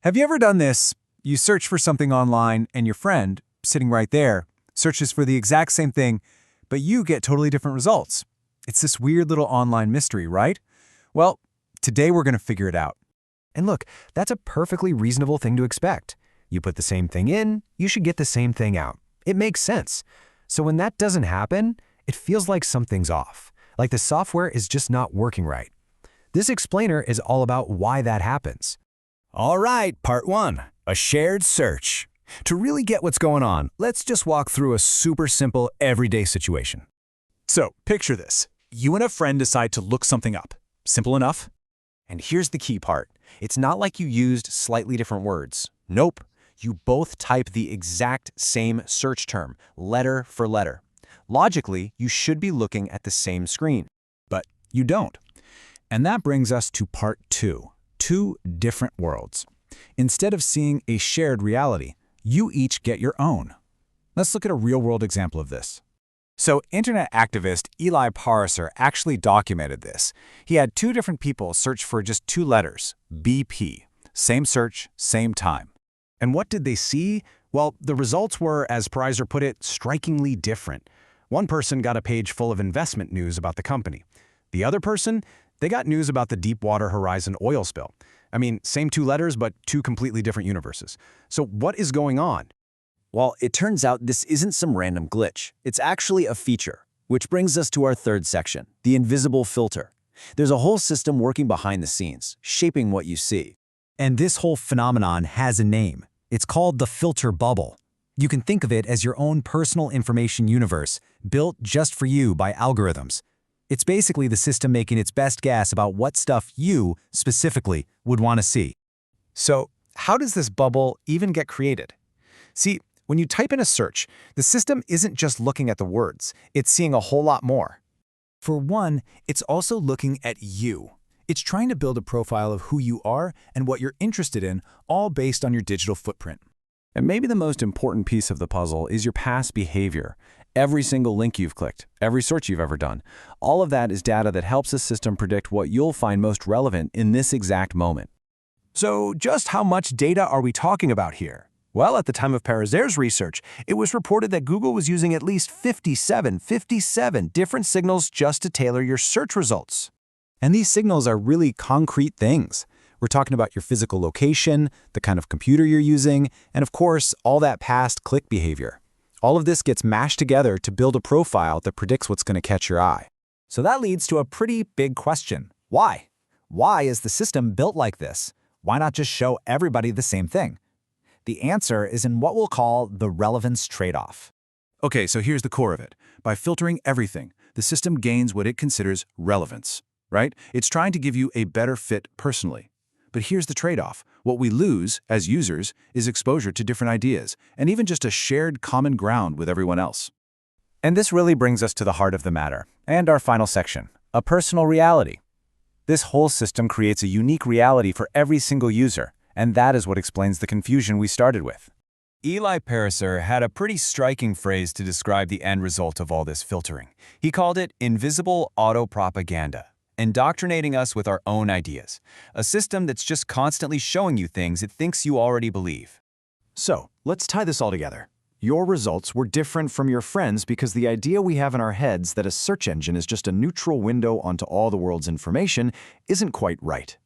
Have you ever done this? You search for something online and your friend, sitting right there, searches for the exact same thing, but you get totally different results. It's this weird little online mystery, right? Well, today we're going to figure it out. And look, that's a perfectly reasonable thing to expect. You put the same thing in, you should get the same thing out. It makes sense. So when that doesn't happen, it feels like something's off, like the software is just not working right. This explainer is all about why that happens. All right, part one, a shared search. To really get what's going on, let's just walk through a super simple everyday situation. So, picture this. You and a friend decide to look something up. Simple enough? And here's the key part. It's not like you used slightly different words. Nope. You both type the exact same search term, letter for letter. Logically, you should be looking at the same screen. But you don't. And that brings us to part two different worlds. Instead of seeing a shared reality, you each get your own. Let's look at a real-world example of this. So, internet activist Eli Pariser actually documented this. He had two different people search for just two letters, BP. Same search, same time. And what did they see? Well, the results were, as Pariser put it, strikingly different. One person got a page full of investment news about the company. The other person, they got news about the Deepwater Horizon oil spill. I mean, same two letters, but two completely different universes. So what is going on? Well, it turns out this isn't some random glitch. It's actually a feature, which brings us to our third section, the invisible filter. There's a whole system working behind the scenes, shaping what you see. And this whole phenomenon has a name. It's called the filter bubble. You can think of it as your own personal information universe, built just for you by algorithms. It's basically the system making its best guess about what stuff you, specifically, would want to see. So, how does this bubble even get created? See, when you type in a search, the system isn't just looking at the words, it's seeing a whole lot more. For one, it's also looking at you. It's trying to build a profile of who you are and what you're interested in, all based on your digital footprint. And maybe the most important piece of the puzzle is your past behavior. Every single link you've clicked, every search you've ever done, all of that is data that helps the system predict what you'll find most relevant in this exact moment. So just how much data are we talking about here? Well, at the time of Pariser's research, it was reported that Google was using at least 57 different signals just to tailor your search results. And these signals are really concrete things. We're talking about your physical location, the kind of computer you're using, and of course, all that past click behavior. All of this gets mashed together to build a profile that predicts what's going to catch your eye. So that leads to a pretty big question. Why? Why is the system built like this? Why not just show everybody the same thing? The answer is in what we'll call the relevance trade-off. Okay, so here's the core of it. By filtering everything, the system gains what it considers relevance, right? It's trying to give you a better fit personally. But here's the trade-off. What we lose, as users, is exposure to different ideas, and even just a shared common ground with everyone else. And this really brings us to the heart of the matter, and our final section, a personal reality. This whole system creates a unique reality for every single user, and that is what explains the confusion we started with. Eli Pariser had a pretty striking phrase to describe the end result of all this filtering. He called it invisible auto-propaganda, indoctrinating us with our own ideas, a system that's just constantly showing you things it thinks you already believe. So, let's tie this all together. Your results were different from your friends because the idea we have in our heads that a search engine is just a neutral window onto all the world's information isn't quite right.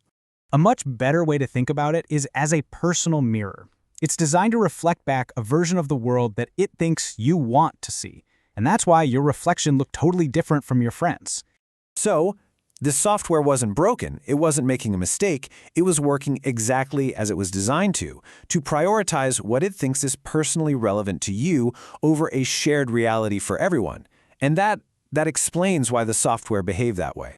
A much better way to think about it is as a personal mirror. It's designed to reflect back a version of the world that it thinks you want to see, and that's why your reflection looked totally different from your friends. So, this software wasn't broken, it wasn't making a mistake, it was working exactly as it was designed to prioritize what it thinks is personally relevant to you over a shared reality for everyone. And that explains why the software behaved that way.